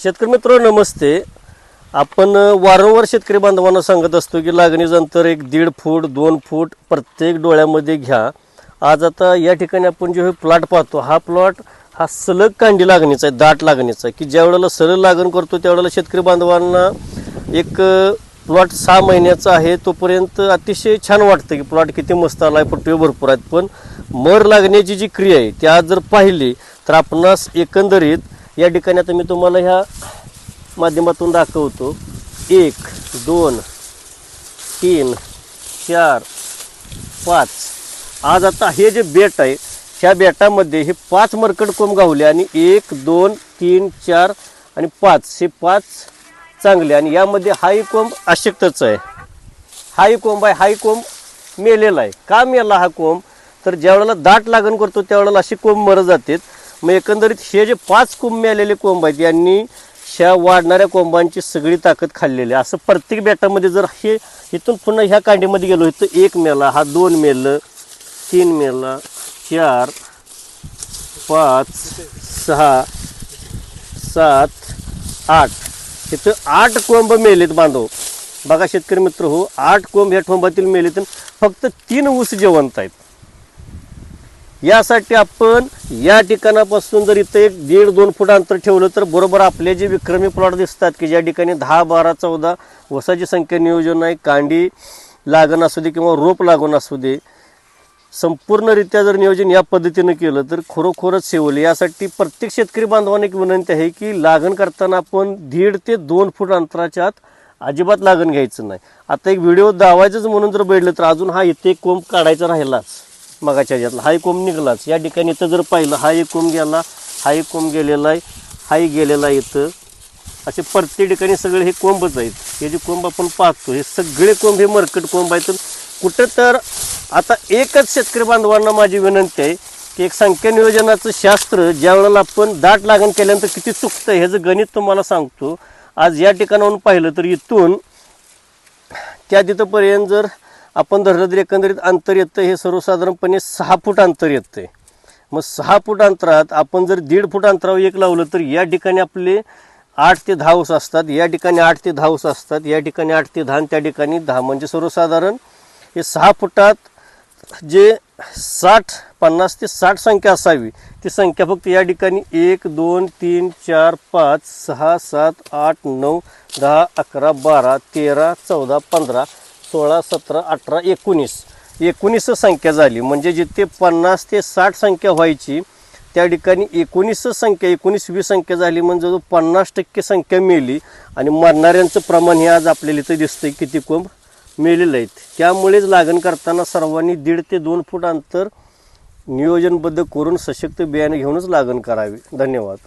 शेतकरी मित्र नमस्ते। आपण वारंवार शेतकरी बांधवांना सांगत असतो की लागणीचं अंतर 1.5 फूट 2 फूट प्रत्येक डोळ्यामध्ये घ्या। आज आता या ठिकाणी आपण जो हे प्लॉट पाहतो हा प्लॉट हा सलग कांडी लागणीचा आहे, दाट लागणीचा आहे की ज्या वेळेला सरळ लागण करतो त्यावेळेला शेतकरी बांधवांना एक प्लॉट 6 महिन्याचा आहे तोपर्यंत अतिशय छान वाटतं की प्लॉट किती मस्त आलाय, फुटवे भरपूर आहेत। पण मर लागण्याची जी क्रिया आहे ती आज जर पाहिली तर आपणास एकंदरीत या ठिकाणी आता मी तुम्हाला ह्या माध्यमातून दाखवतो 1 2 3 4 5। आज आता हे जे बेट आहे ह्या बेटामध्ये हे 5 मरकट कोंब गावले आणि 1 2 3 4 आणि 5 हे 5 चांगले आणि यामध्ये हाही कोंब अशक्तच आहे। हाही कोंब आहे, हाही कोंब मेलेला आहे। का मेला हा कोंब तर ज्यावेळेला दाट लागण करतो त्यावेळेला असे कोंब मर जातात। मग एकंदरीत हे जे 5 कोंब मेलेले कोंब आहेत यांनी ह्या वाढणाऱ्या कोंबांची सगळी ताकद खाल्लेली आहे। असं प्रत्येक बेटामध्ये जर हे इथून पुन्हा ह्या कांडीमध्ये गेलो तर 1 मेला, हा 2 मेलं, 3 मेला, 4 5 6 7 8 इथं 8 कोंब मेलेत बांधव। बघा शेतकरी मित्र हो, 8 कोंब ह्या ठोंबातील मेलेत, फक्त 3 ऊस जिवंत आहेत। यासाठी आपण या ठिकाणापासून जर इथं 1.5-2 फूट अंतर ठेवलं तर बरोबर आपले जे विक्रमी प्लॉट दिसतात की ज्या ठिकाणी 10 12 14 ऊसाची संख्या नियोजन आहे, कांडी लागण असू दे किंवा रोप लागून असू दे, संपूर्णरित्या जर नियोजन या पद्धतीने केलं तर खरोखरच सेवल। यासाठी प्रत्येक शेतकरी बांधवांना एक विनंती आहे की लागण करताना आपण 1.5 ते 2 फूट अंतराच्या आत अजिबात लागण घ्यायचं नाही। आता एक व्हिडिओ दावायचंच म्हणून जर बघितलं तर अजून हा इथे कोंब काढायचा राहिलाच, मगाच्या ह्याच्यातला हा एक कोंब निघालाच। या ठिकाणी इथं जर पाहिलं हा एक कोंब गेला, हा एक कोंब गेलेला आहे, हाही गेलेला आहे इथं। असे प्रत्येक ठिकाणी सगळे हे कोंबच आहेत। हे जे कोंब आपण पाहतो हे सगळे कोंब हे मरकट कोंब आहेत। कुठं तर आता एकच शेतकरी बांधवांना माझी विनंती आहे की एक संख्या नियोजनाचं शास्त्र ज्या वेळेला आपण दाट लागण केल्यानंतर किती चुकतं ह्याचं गणित तुम्हाला सांगतो। आज या ठिकाणाहून पाहिलं तर इथून त्या तिथंपर्यंत जर आपण धरलं तर एकंदरीत अंतर येतं हे सर्वसाधारणपणे 6 फूट अंतर येतं। मग 6 फूट अंतरात आपण जर 1.5 फूट अंतरावर एक लावलं तर या ठिकाणी आपले 8 ते 10 ऊस असतात, या ठिकाणी 8 ते 10 ऊस असतात, या ठिकाणी 8 ते 10 आणि त्या ठिकाणी 10, म्हणजे सर्वसाधारण हे 6 फुटात जे 50 ते 60 संख्या असावी ती संख्या फक्त या ठिकाणी 1 2 3 4 5 6 7 8 9 10 11 12 13 14 15 16 17 18 19 संख्या झाली। म्हणजे जिथे 50 ते 60 संख्या व्हायची त्या ठिकाणी 19 संख्या 19-20 संख्या झाली, म्हणजे जो 50% संख्या मेली आणि मरणाऱ्यांचं प्रमाण हे आज आपल्याला इथं दिसतंय किती कोंब मेलेले आहेत। त्यामुळेच लागण करताना सर्वांनी 1.5 ते 2 फूट अंतर नियोजनबद्ध करून सशक्त बियाणे घेऊनच लागण करावी। धन्यवाद।